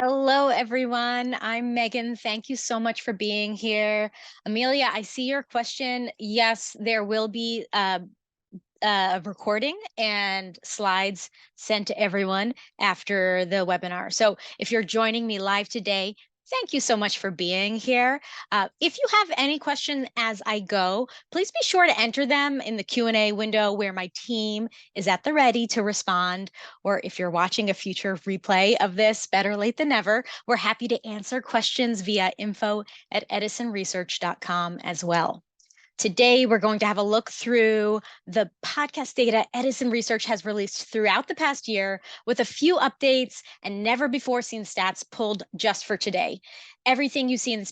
Hello, everyone. I'm Megan. Thank you so much for being here. Amelia, I see your question. Yes, there will be a recording and slides sent to everyone after the webinar. So if you're joining me live today, thank you so much for being here. If you have any questions as I go, please be sure to enter them in the Q&A window where my team is at the ready to respond. Or if you're watching a future replay of this, better late than never, we're happy to answer questions via info@edisonresearch.com as well. Today, we're going to have a look through the podcast data Edison Research has released throughout the past year with a few updates and never before seen stats pulled just for today. Everything you see in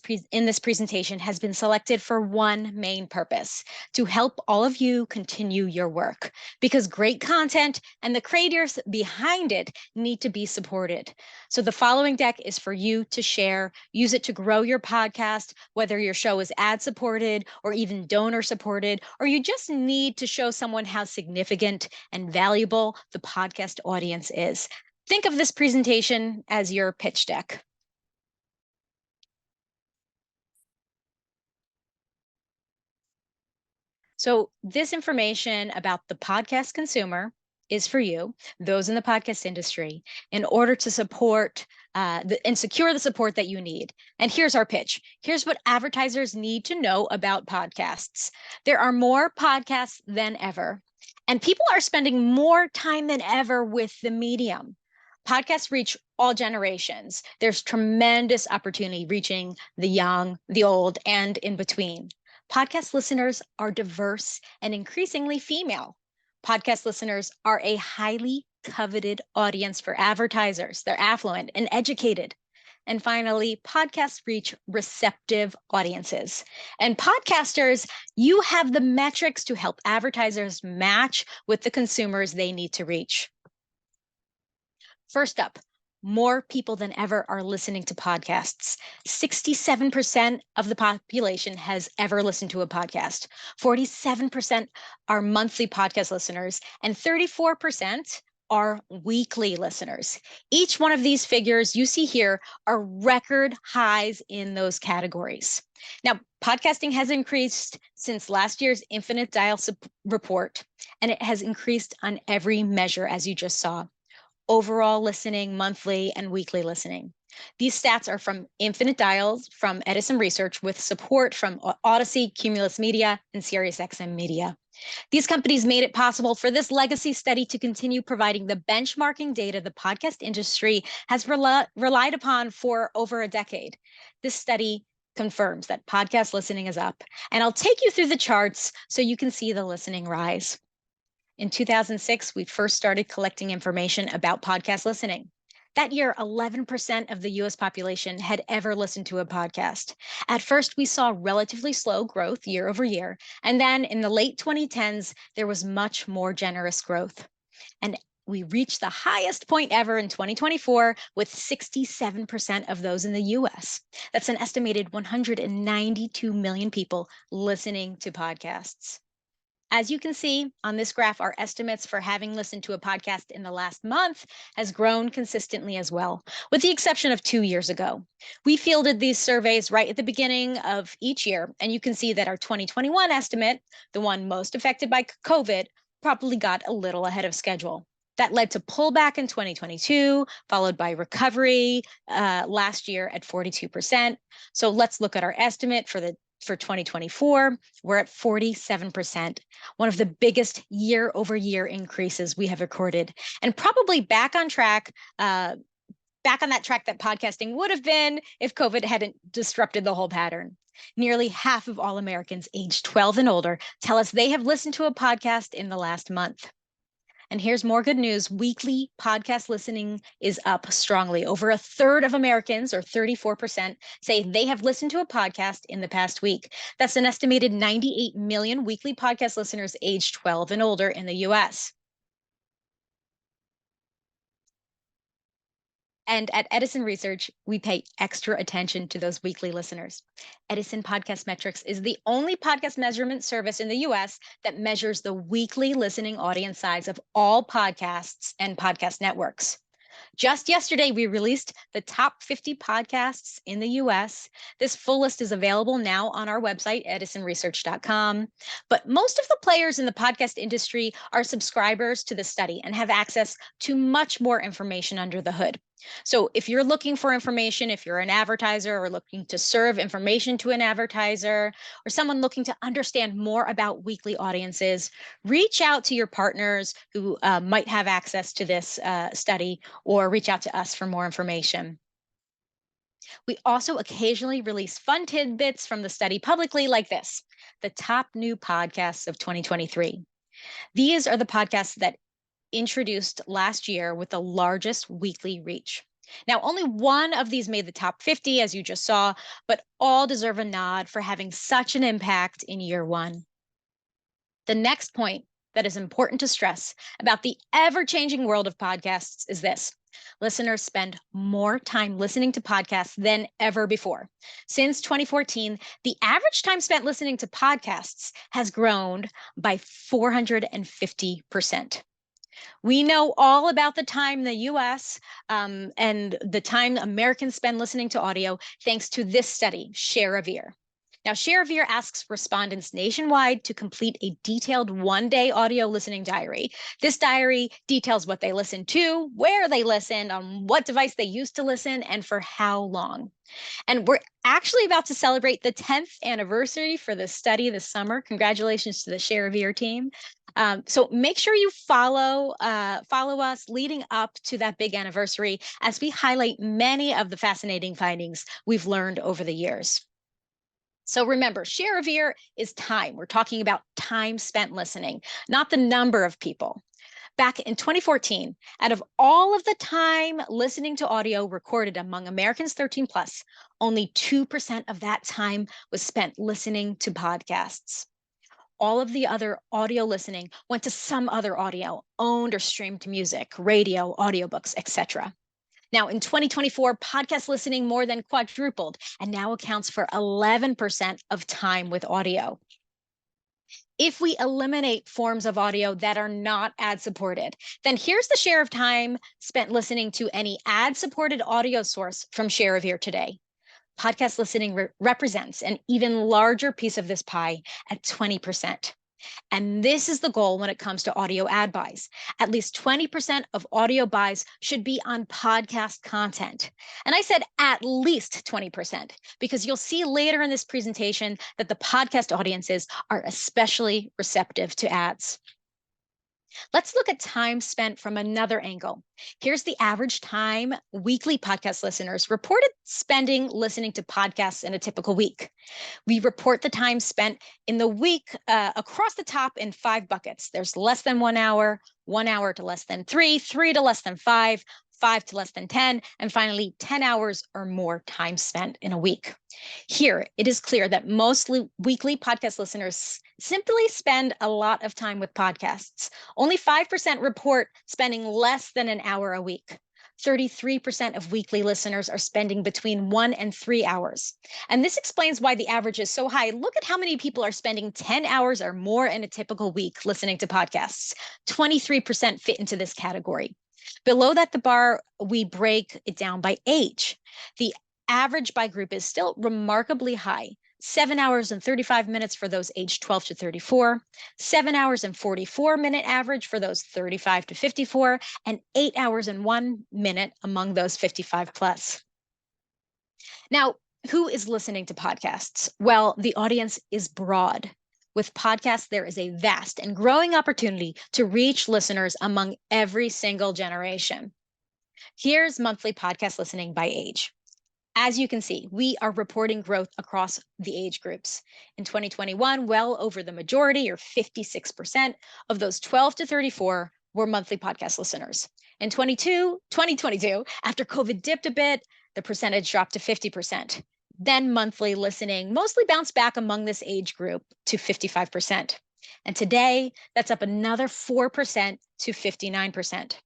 this presentation has been selected for one main purpose, to help all of you continue your work, because great content and the creators behind it need to be supported. So the following deck is for you to share, use it to grow your podcast, whether your show is ad supported or even donor supported, or you just need to show someone how significant and valuable the podcast audience is. Think of this presentation as your pitch deck. So this information about the podcast consumer is for you, those in the podcast industry, in order to support and secure the support that you need. And here's our pitch. Here's what advertisers need to know about podcasts. There are more podcasts than ever, and people are spending more time than ever with the medium. Podcasts reach all generations. There's tremendous opportunity reaching the young, the old, and in between. Podcast listeners are diverse and increasingly female. Podcast listeners are a highly coveted audience for advertisers. They're affluent and educated. And finally, podcasts reach receptive audiences. And podcasters, you have the metrics to help advertisers match with the consumers they need to reach. First up, more people than ever are listening to podcasts. 67% of the population has ever listened to a podcast. 47% are monthly podcast listeners, and 34% are weekly listeners. Each one of these figures you see here are record highs in those categories. Now, podcasting has increased since last year's Infinite Dial report, and it has increased on every measure, as you just saw. Overall listening, monthly and weekly listening. These stats are from Infinite Dials from Edison Research with support from Odyssey, Cumulus Media, and SiriusXM Media. These companies made it possible for this legacy study to continue providing the benchmarking data the podcast industry has relied upon for over a decade. This study confirms that podcast listening is up, and I'll take you through the charts so you can see the listening rise. In 2006, we first started collecting information about podcast listening. That year, 11% of the US population had ever listened to a podcast. At first, we saw relatively slow growth year over year. And then in the late 2010s, there was much more generous growth. And we reached the highest point ever in 2024 with 67% of those in the US. That's an estimated 192 million people listening to podcasts. As you can see on this graph, our estimates for having listened to a podcast in the last month has grown consistently as well, with the exception of 2 years ago. We fielded these surveys right at the beginning of each year, and you can see that our 2021 estimate, the one most affected by COVID, probably got a little ahead of schedule. That led to pullback in 2022, followed by recovery last year at 42%. So let's look at our estimate for 2024, we're at 47%, one of the biggest year over year increases we have recorded, and probably back on track, back on that track that podcasting would have been if COVID hadn't disrupted the whole pattern. Nearly half of all Americans aged 12 and older tell us they have listened to a podcast in the last month. And here's more good news. Weekly podcast listening is up strongly. Over a third of Americans, or 34%, say they have listened to a podcast in the past week. That's an estimated 98 million weekly podcast listeners aged 12 and older in the US. And at Edison Research, we pay extra attention to those weekly listeners. Edison Podcast Metrics is the only podcast measurement service in the US that measures the weekly listening audience size of all podcasts and podcast networks. Just yesterday, we released the top 50 podcasts in the US. This full list is available now on our website, edisonresearch.com. But most of the players in the podcast industry are subscribers to the study and have access to much more information under the hood. So if you're looking for information, if you're an advertiser or looking to serve information to an advertiser, or someone looking to understand more about weekly audiences, reach out to your partners who might have access to this study, or reach out to us for more information. We also occasionally release fun tidbits from the study publicly, like this: the top new podcasts of 2023. These are the podcasts that introduced last year with the largest weekly reach. Now, only one of these made the top 50, as you just saw, but all deserve a nod for having such an impact in year one. The next point that is important to stress about the ever-changing world of podcasts is this: listeners spend more time listening to podcasts than ever before. Since 2014, the average time spent listening to podcasts has grown by 450%. We know all about the time in the US and the time Americans spend listening to audio thanks to this study, Share of Ear. Now, Share of Ear asks respondents nationwide to complete a detailed one-day audio listening diary. This diary details what they listened to, where they listened, on what device they used to listen, and for how long. And we're actually about to celebrate the 10th anniversary for this study this summer. Congratulations to the Share of Ear team. So make sure you follow us leading up to that big anniversary as we highlight many of the fascinating findings we've learned over the years. So remember, Share of Ear is time. We're talking about time spent listening, not the number of people. Back in 2014, out of all of the time listening to audio recorded among Americans 13 plus, only 2% of that time was spent listening to podcasts. All of the other audio listening went to some other audio, owned or streamed music, radio, audiobooks, etc. Now, in 2024, podcast listening more than quadrupled and now accounts for 11% of time with audio. If we eliminate forms of audio that are not ad supported, then here's the share of time spent listening to any ad supported audio source from Share of Ear today. Podcast listening represents an even larger piece of this pie at 20%. And this is the goal when it comes to audio ad buys. At least 20% of audio buys should be on podcast content. And I said at least 20%, because you'll see later in this presentation that the podcast audiences are especially receptive to ads. Let's look at time spent from another angle. Here's the average time weekly podcast listeners reported spending listening to podcasts in a typical week. We report the time spent in the week across the top in 5 buckets. There's less than 1 hour, 1 hour to less than 3, 3 to less than 5, 5 to less than 10, and finally 10 hours or more time spent in a week. Here, it is clear that most weekly podcast listeners simply spend a lot of time with podcasts. Only 5% report spending less than an hour a week. 33% of weekly listeners are spending between 1 and 3 hours. And this explains why the average is so high. Look at how many people are spending 10 hours or more in a typical week listening to podcasts. 23% fit into this category. Below that, the bar, we break it down by age. The average by group is still remarkably high. 7 hours and 35 minutes for those aged 12 to 34, 7 hours and 44-minute average for those 35 to 54, and 8 hours and 1 minute among those 55 plus. Now, who is listening to podcasts? Well, the audience is broad. With podcasts, there is a vast and growing opportunity to reach listeners among every single generation. Here's monthly podcast listening by age. As you can see, we are reporting growth across the age groups. In 2021, well over the majority, or 56%, of those 12 to 34 were monthly podcast listeners. In 2022, after COVID dipped a bit, the percentage dropped to 50%. Then monthly listening mostly bounced back among this age group to 55%. And today, that's up another 4% to 59%.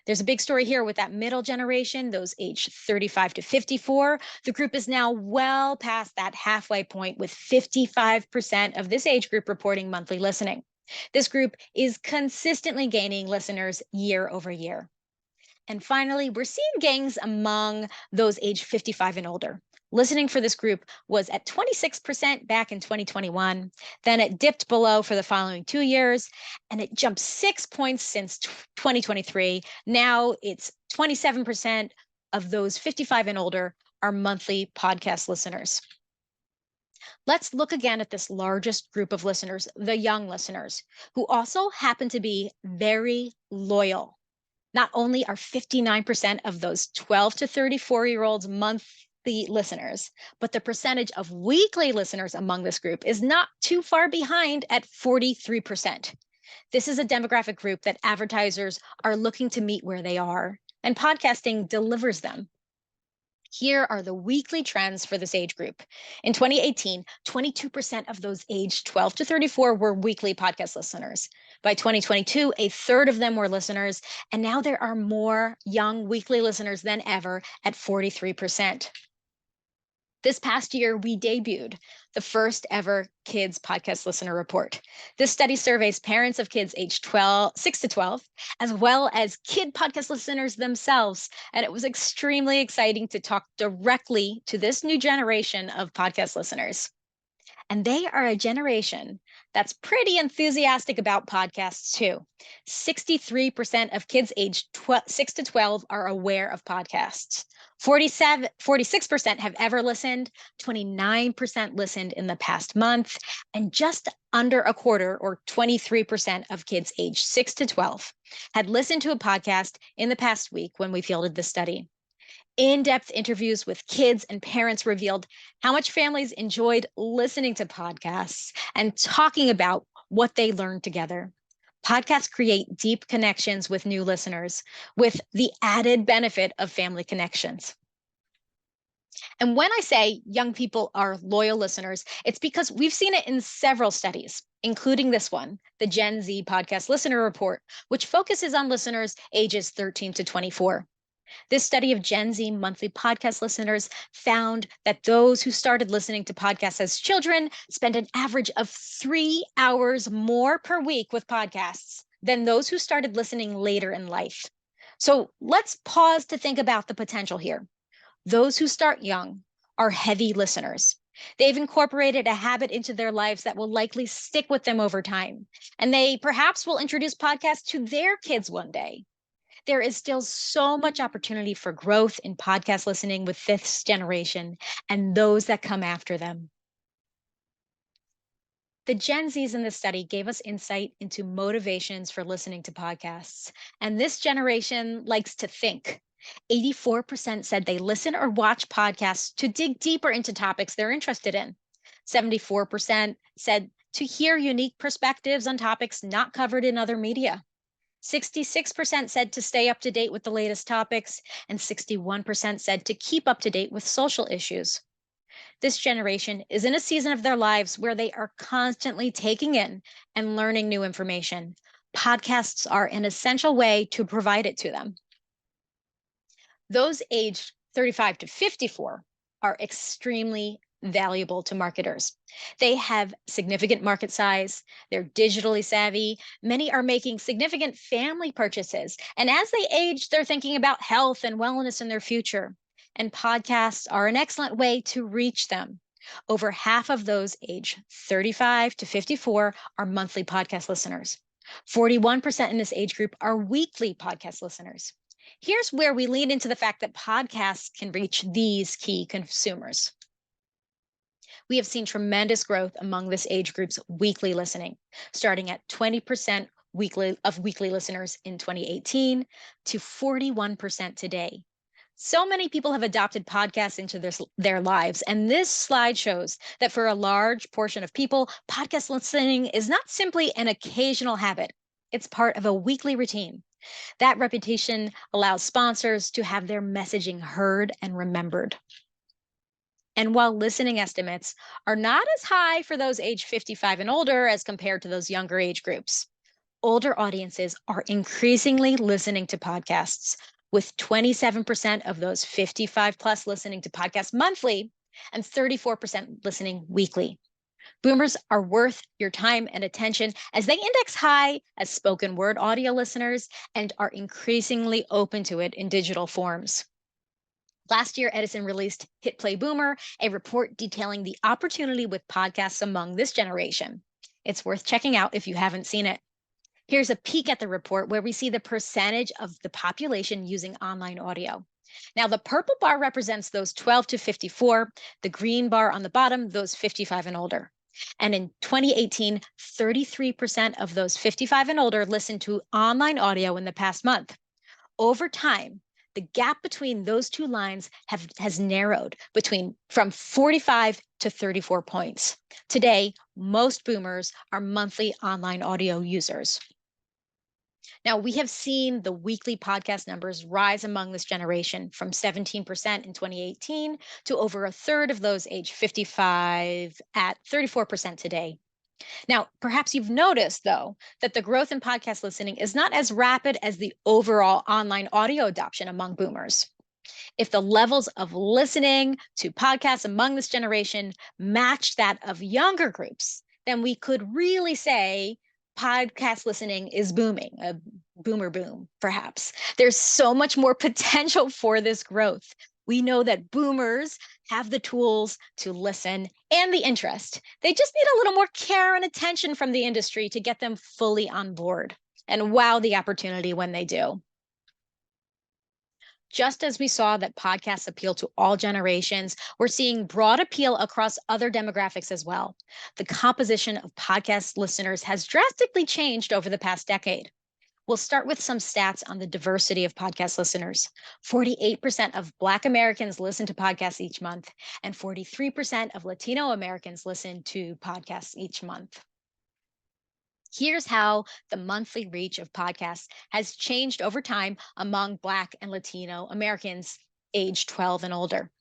There's a big story here with that middle generation, those aged 35 to 54. The group is now well past that halfway point, with 55% of this age group reporting monthly listening. This group is consistently gaining listeners year over year. And finally, we're seeing gains among those age 55 and older. Listening for this group was at 26% back in 2021. Then it dipped below for the following 2 years, and it jumped 6 points since 2023. Now it's 27% of those 55 and older are monthly podcast listeners. Let's look again at this largest group of listeners, the young listeners, who also happen to be very loyal. Not only are 59% of those 12 to 34-year-olds monthly listeners, but the percentage of weekly listeners among this group is not too far behind at 43%. This is a demographic group that advertisers are looking to meet where they are, and podcasting delivers them. Here are the weekly trends for this age group. In 2018, 22% of those aged 12 to 34 were weekly podcast listeners. By 2022, a third of them were listeners, and now there are more young weekly listeners than ever at 43%. This past year, we debuted the first ever kids podcast listener report. This study surveys parents of kids aged 6 to 12, as well as kid podcast listeners themselves. And it was extremely exciting to talk directly to this new generation of podcast listeners. And they are a generation that's pretty enthusiastic about podcasts too. 63% of kids aged 6 to 12 are aware of podcasts. 46% have ever listened, 29% listened in the past month, and just under a quarter, or 23% of kids aged 6 to 12 had listened to a podcast in the past week when we fielded the study. In-depth interviews with kids and parents revealed how much families enjoyed listening to podcasts and talking about what they learned together. Podcasts create deep connections with new listeners, with the added benefit of family connections. And when I say young people are loyal listeners, it's because we've seen it in several studies, including this one, the Gen Z Podcast Listener Report, which focuses on listeners ages 13 to 24. This study of Gen Z monthly podcast listeners found that those who started listening to podcasts as children spend an average of 3 hours more per week with podcasts than those who started listening later in life. So let's pause to think about the potential here. Those who start young are heavy listeners. They've incorporated a habit into their lives that will likely stick with them over time, and they perhaps will introduce podcasts to their kids one day. There is still so much opportunity for growth in podcast listening with this generation and those that come after them. The Gen Zs in this study gave us insight into motivations for listening to podcasts. And this generation likes to think. 84% said they listen or watch podcasts to dig deeper into topics they're interested in. 74% said to hear unique perspectives on topics not covered in other media. 66% said to stay up to date with the latest topics, and 61% said to keep up to date with social issues. This generation is in a season of their lives where they are constantly taking in and learning new information. Podcasts are an essential way to provide it to them. Those aged 35 to 54 are extremely valuable to marketers. They have significant market size, they're digitally savvy, many are making significant family purchases, and as they age, they're thinking about health and wellness in their future. And podcasts are an excellent way to reach them. Over half of those age 35 to 54 are monthly podcast listeners. 41% in this age group are weekly podcast listeners. Here's where we lean into the fact that podcasts can reach these key consumers. We have seen tremendous growth among this age group's weekly listening, starting at 20% weekly listeners in 2018 to 41% today. So many people have adopted podcasts into their lives, and this slide shows that for a large portion of people, podcast listening is not simply an occasional habit. It's part of a weekly routine. That reputation allows sponsors to have their messaging heard and remembered. And while listening estimates are not as high for those age 55 and older as compared to those younger age groups, older audiences are increasingly listening to podcasts, with 27% of those 55 plus listening to podcasts monthly and 34% listening weekly. Boomers are worth your time and attention as they index high as spoken word audio listeners and are increasingly open to it in digital forms. Last year, Edison released Hit Play Boomer, a report detailing the opportunity with podcasts among this generation. It's worth checking out if you haven't seen it. Here's a peek at the report where we see the percentage of the population using online audio. Now, the purple bar represents those 12 to 54, the green bar on the bottom, those 55 and older. And in 2018, 33% of those 55 and older listened to online audio in the past month. Over time, the gap between those two lines has narrowed from 45 to 34 points. Today, most boomers are monthly online audio users. Now, we have seen the weekly podcast numbers rise among this generation from 17% in 2018 to over a third of those age 55 at 34% today. Now, perhaps you've noticed, though, that the growth in podcast listening is not as rapid as the overall online audio adoption among boomers. If the levels of listening to podcasts among this generation matched that of younger groups, then we could really say podcast listening is booming, a boomer boom, perhaps. There's so much more potential for this growth. We know that boomers have the tools to listen and the interest. They just need a little more care and attention from the industry to get them fully on board and wow the opportunity when they do. Just as we saw that podcasts appeal to all generations, we're seeing broad appeal across other demographics as well. The composition of podcast listeners has drastically changed over the past decade. We'll start with some stats on the diversity of podcast listeners. 48% of Black Americans listen to podcasts each month, and 43% of Latino Americans listen to podcasts each month. Here's how the monthly reach of podcasts has changed over time among Black and Latino Americans aged 12 and older.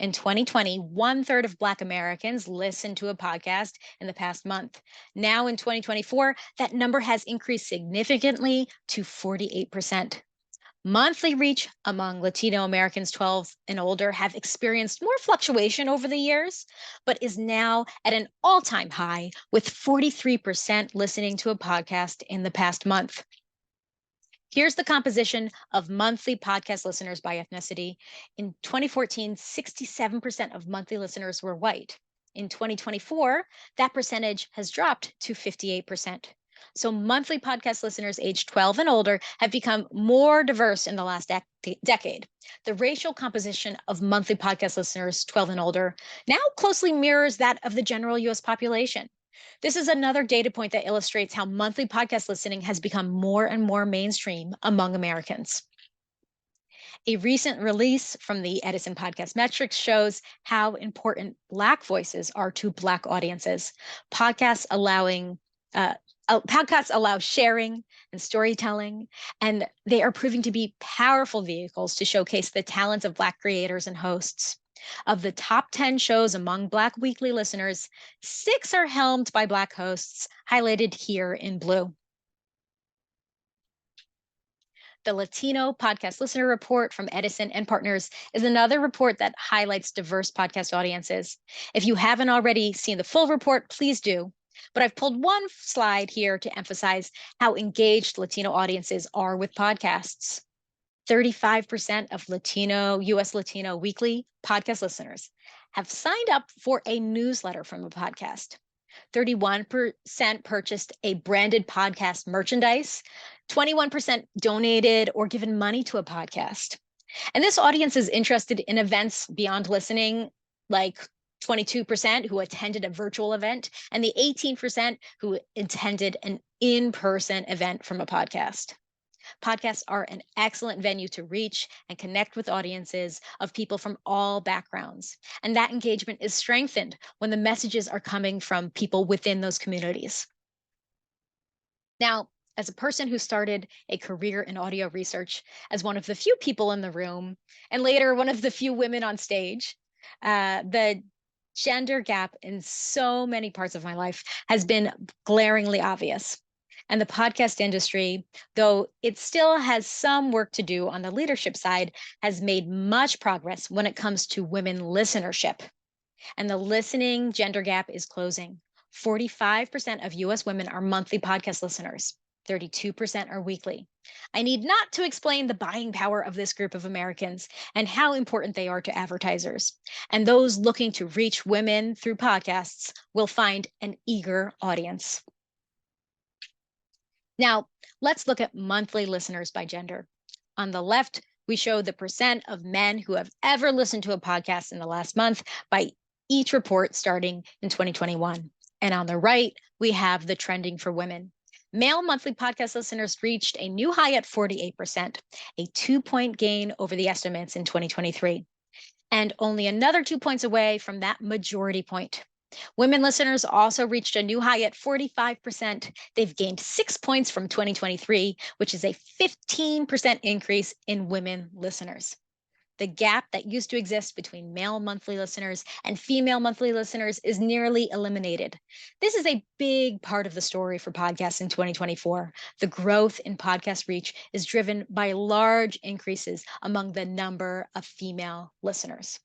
In 2020, 1/3 of Black Americans listened to a podcast in the past month. Now in 2024, that number has increased significantly to 48%. Monthly reach among Latino Americans 12 and older have experienced more fluctuation over the years, but is now at an all-time high with 43% listening to a podcast in the past month. Here's the composition of monthly podcast listeners by ethnicity. In 2014, 67% of monthly listeners were white. In 2024, that percentage has dropped to 58%. So monthly podcast listeners aged 12 and older have become more diverse in the last decade. The racial composition of monthly podcast listeners 12 and older now closely mirrors that of the general US population. This is another data point that illustrates how monthly podcast listening has become more and more mainstream among Americans. A recent release from the Edison podcast metrics shows how important Black voices are to Black audiences. Podcasts allow sharing and storytelling, and they are proving to be powerful vehicles to showcase the talents of Black creators and hosts. Of the top 10 shows among Black weekly listeners, 6 are helmed by Black hosts, highlighted here in blue. The Latino Podcast Listener Report from Edison and Partners is another report that highlights diverse podcast audiences. If you haven't already seen the full report, please do. But I've pulled one slide here to emphasize how engaged Latino audiences are with podcasts. 35% of US Latino weekly podcast listeners have signed up for a newsletter from a podcast. 31% purchased a branded podcast merchandise. 21% donated or given money to a podcast. And this audience is interested in events beyond listening, like 22% who attended a virtual event, and the 18% who attended an in-person event from a podcast. Podcasts are an excellent venue to reach and connect with audiences of people from all backgrounds. And that engagement is strengthened when the messages are coming from people within those communities. Now, as a person who started a career in audio research as one of the few people in the room, and later one of the few women on stage, the gender gap in so many parts of my life has been glaringly obvious. And the podcast industry, though it still has some work to do on the leadership side, has made much progress when it comes to women listenership. And the listening gender gap is closing. 45% of US women are monthly podcast listeners. 32% are weekly. I need not to explain the buying power of this group of Americans and how important they are to advertisers. And those looking to reach women through podcasts will find an eager audience. Now, let's look at monthly listeners by gender. On the left, we show the percent of men who have ever listened to a podcast in the last month by each report starting in 2021. And on the right, we have the trending for women. Male monthly podcast listeners reached a new high at 48%, a 2-point gain over the estimates in 2023, and only another 2 points away from that majority point. Women listeners also reached a new high at 45%. They've gained 6 points from 2023, which is a 15% increase in women listeners. The gap that used to exist between male monthly listeners and female monthly listeners is nearly eliminated. This is a big part of the story for podcasts in 2024. The growth in podcast reach is driven by large increases among the number of female listeners.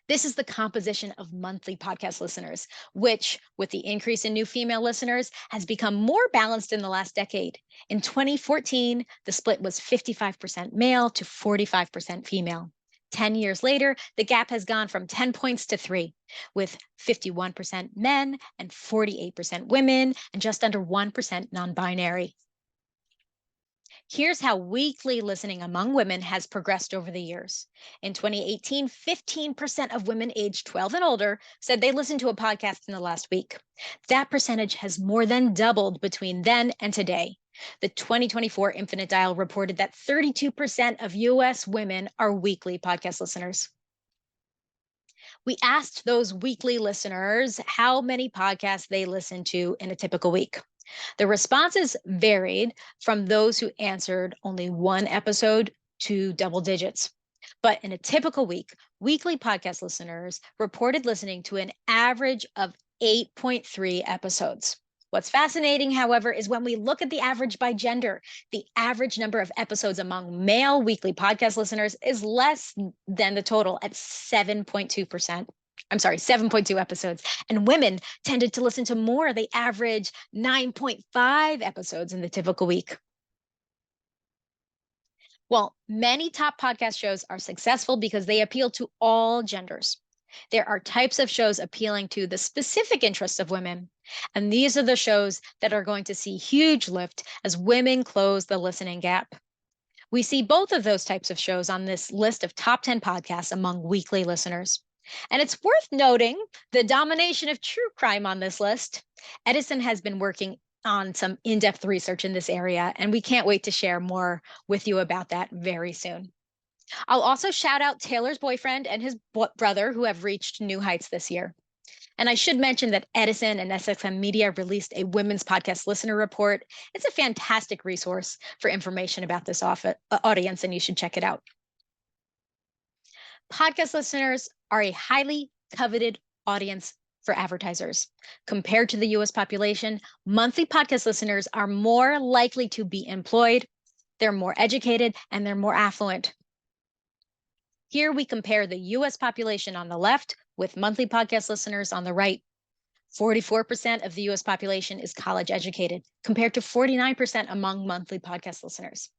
This is the composition of monthly podcast listeners, which, with the increase in new female listeners, has become more balanced in the last decade. In 2014, the split was 55% male to 45% female. 10 years later, the gap has gone from 10 points to 3, with 51% men and 48% women and just under 1% non binary. Here's how weekly listening among women has progressed over the years. In 2018, 15% of women aged 12 and older said they listened to a podcast in the last week. That percentage has more than doubled between then and today. The 2024 Infinite Dial reported that 32% of US women are weekly podcast listeners. We asked those weekly listeners how many podcasts they listen to in a typical week. The responses varied from those who answered only one episode to double digits. But in a typical week, weekly podcast listeners reported listening to an average of 8.3 episodes. What's fascinating, however, is when we look at the average by gender, the average number of episodes among male weekly podcast listeners is less than the total at 7.2%. 7.2 episodes. And women tended to listen to more. They average 9.5 episodes in the typical week. Well, many top podcast shows are successful because they appeal to all genders. There are types of shows appealing to the specific interests of women. And these are the shows that are going to see huge lift as women close the listening gap. We see both of those types of shows on this list of top 10 podcasts among weekly listeners. And it's worth noting the domination of true crime on this list. Edison has been working on some in-depth research in this area, and we can't wait to share more with you about that very soon. I'll also shout out Taylor's boyfriend and his brother who have reached new heights this year. And I should mention that Edison and SXM Media released a women's podcast listener report. It's a fantastic resource for information about this audience, and you should check it out. Podcast listeners are a highly coveted audience for advertisers. Compared to the US population, monthly podcast listeners are more likely to be employed, they're more educated, and they're more affluent. Here we compare the US population on the left with monthly podcast listeners on the right. 44% of the US population is college educated, compared to 49% among monthly podcast listeners.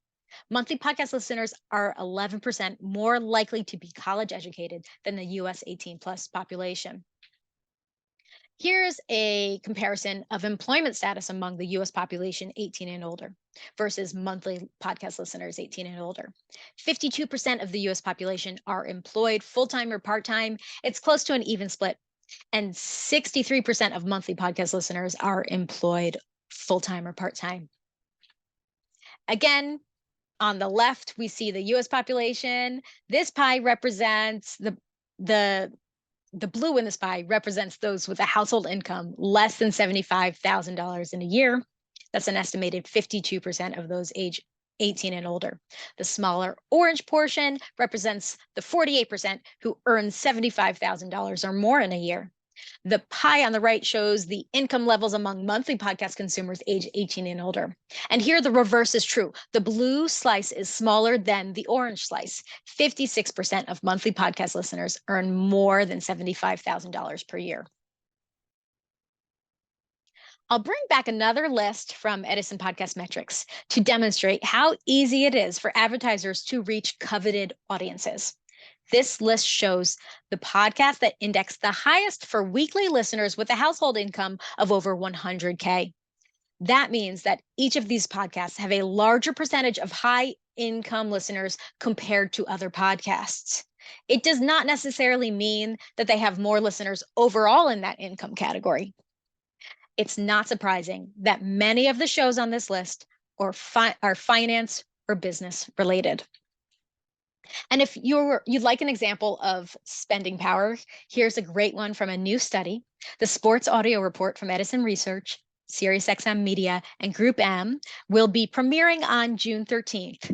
Monthly podcast listeners are 11% more likely to be college educated than the US 18 plus population. Here's a comparison of employment status among the US population 18 and older versus monthly podcast listeners 18 and older. 52% of the US population are employed full-time or part-time. It's close to an even split. And 63% of monthly podcast listeners are employed full-time or part-time. Again, on the left, we see the US population. This pie represents the blue in this pie represents those with a household income less than $75,000 in a year. That's an estimated 52% of those age 18 and older. The smaller orange portion represents the 48% who earn $75,000 or more in a year. The pie on the right shows the income levels among monthly podcast consumers age 18 and older. And here the reverse is true. The blue slice is smaller than the orange slice. 56% of monthly podcast listeners earn more than $75,000 per year. I'll bring back another list from Edison Podcast Metrics to demonstrate how easy it is for advertisers to reach coveted audiences. This list shows the podcasts that index the highest for weekly listeners with a household income of over 100K. That means that each of these podcasts have a larger percentage of high income listeners compared to other podcasts. It does not necessarily mean that they have more listeners overall in that income category. It's not surprising that many of the shows on this list are finance or business related. And if you'd like an example of spending power, here's a great one from a new study, the Sports Audio Report from Edison Research, SiriusXM Media, and Group M will be premiering on June 13th.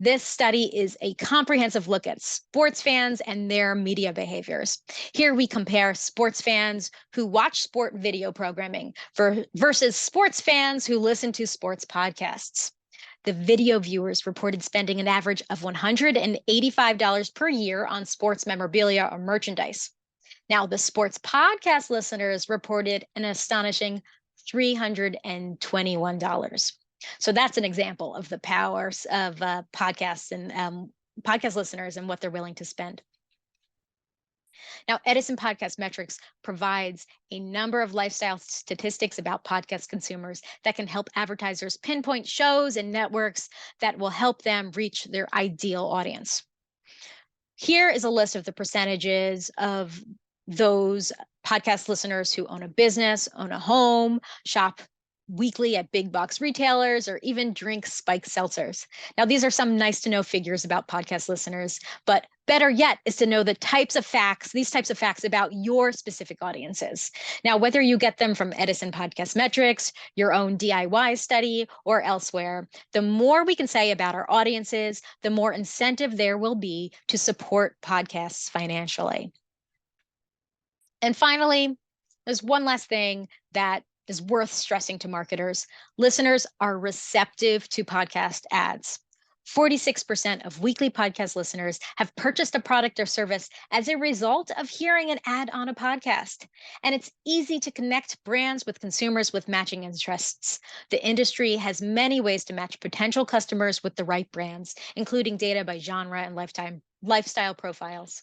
This study is a comprehensive look at sports fans and their media behaviors. Here we compare sports fans who watch sport video programming versus sports fans who listen to sports podcasts. The video viewers reported spending an average of $185 per year on sports memorabilia or merchandise. Now, the sports podcast listeners reported an astonishing $321. So that's an example of the powers of podcasts and podcast listeners and what they're willing to spend. Now, Edison Podcast Metrics provides a number of lifestyle statistics about podcast consumers that can help advertisers pinpoint shows and networks that will help them reach their ideal audience. Here is a list of the percentages of those podcast listeners who own a business, own a home, shop weekly at big box retailers, or even drink spiked seltzers. Now, these are some nice to know figures about podcast listeners, but better yet is to know these types of facts about your specific audiences. Now, whether you get them from Edison Podcast Metrics, your own DIY study, or elsewhere, the more we can say about our audiences, the more incentive there will be to support podcasts financially. And finally, there's one last thing that is worth stressing to marketers. Listeners are receptive to podcast ads. 46% of weekly podcast listeners have purchased a product or service as a result of hearing an ad on a podcast. And it's easy to connect brands with consumers with matching interests. The industry has many ways to match potential customers with the right brands, including data by genre and lifestyle profiles.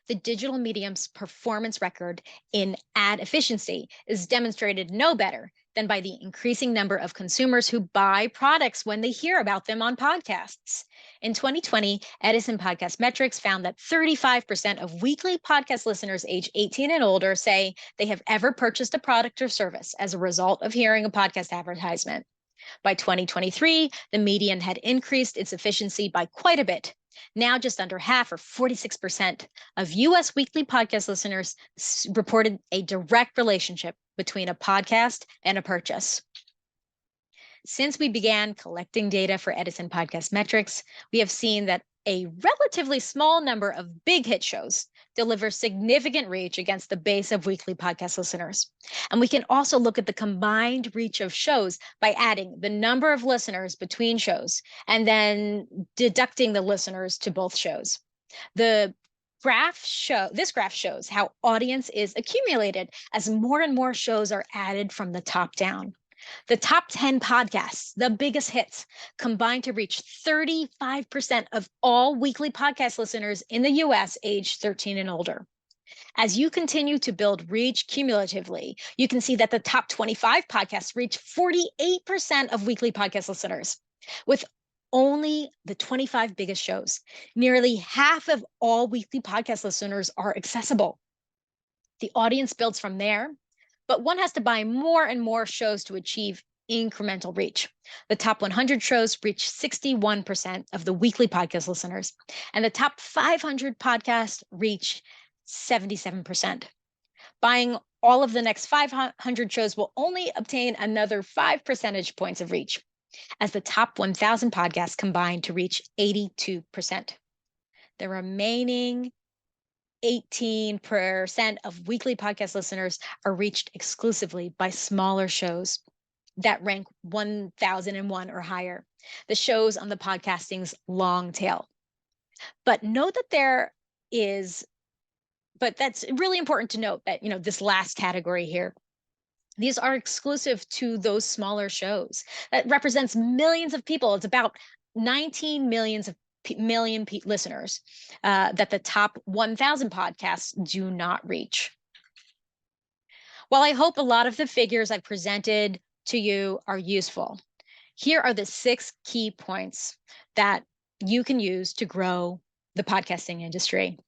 The digital medium's performance record in ad efficiency is demonstrated no better than by the increasing number of consumers who buy products when they hear about them on podcasts. In 2020, Edison Podcast Metrics found that 35% of weekly podcast listeners age 18 and older say they have ever purchased a product or service as a result of hearing a podcast advertisement. By 2023, the median had increased its efficiency by quite a bit. Now, just under half, or 46%, of US weekly podcast listeners reported a direct relationship between a podcast and a purchase. Since we began collecting data for Edison Podcast Metrics, we have seen that a relatively small number of big hit shows deliver significant reach against the base of weekly podcast listeners. And we can also look at the combined reach of shows by adding the number of listeners between shows and then deducting the listeners to both shows. This graph shows how audience is accumulated as more and more shows are added from the top down. The top 10 podcasts, the biggest hits, combined to reach 35% of all weekly podcast listeners in the US aged 13 and older. As you continue to build reach cumulatively, you can see that the top 25 podcasts reach 48% of weekly podcast listeners. With only the 25 biggest shows, nearly half of all weekly podcast listeners are accessible. The audience builds from there, but one has to buy more and more shows to achieve incremental reach. The top 100 shows reach 61% of the weekly podcast listeners, and the top 500 podcasts reach 77%. Buying all of the next 500 shows will only obtain another 5 percentage points of reach, as the top 1,000 podcasts combine to reach 82%. The remaining 18% of weekly podcast listeners are reached exclusively by smaller shows that rank 1,001 or higher, the shows on the podcasting's long tail. But note that that's really important to note that, this last category here These are exclusive to those smaller shows. That represents millions of people. It's about 19 millions of listeners that the top 1,000 podcasts do not reach. While I hope a lot of the figures I presented to you are useful, here are the 6 key points that you can use to grow the podcasting industry.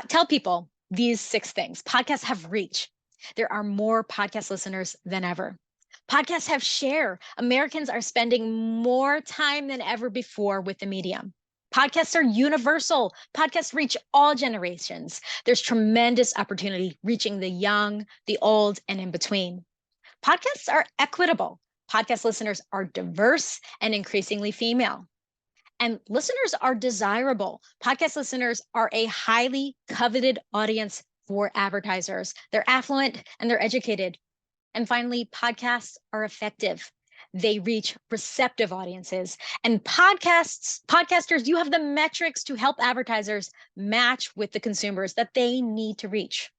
Tell people these 6 things. Podcasts have reach. There are more podcast listeners than ever. Podcasts have share. Americans are spending more time than ever before with the medium. Podcasts are universal. Podcasts reach all generations. There's tremendous opportunity reaching the young, the old, and in between. Podcasts are equitable. Podcast listeners are diverse and increasingly female. And listeners are desirable. Podcast listeners are a highly coveted audience for advertisers. They're affluent and they're educated. And finally, podcasts are effective. They reach receptive audiences. And podcasters, you have the metrics to help advertisers match with the consumers that they need to reach.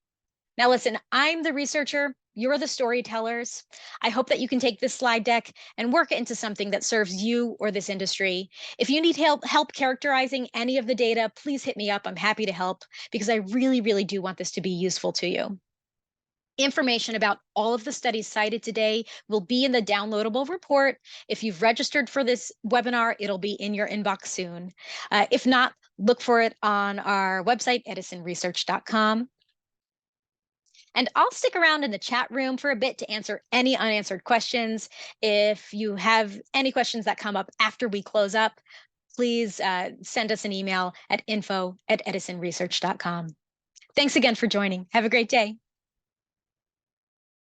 Now, listen, I'm the researcher. You're the storytellers. I hope that you can take this slide deck and work it into something that serves you or this industry. If you need help characterizing any of the data, please hit me up. I'm happy to help because I really, really do want this to be useful to you. Information about all of the studies cited today will be in the downloadable report. If you've registered for this webinar, it'll be in your inbox soon. If not, look for it on our website, edisonresearch.com. And I'll stick around in the chat room for a bit to answer any unanswered questions. If you have any questions that come up after we close up, please send us an email at info@edisonresearch.com. Thanks again for joining. Have a great day.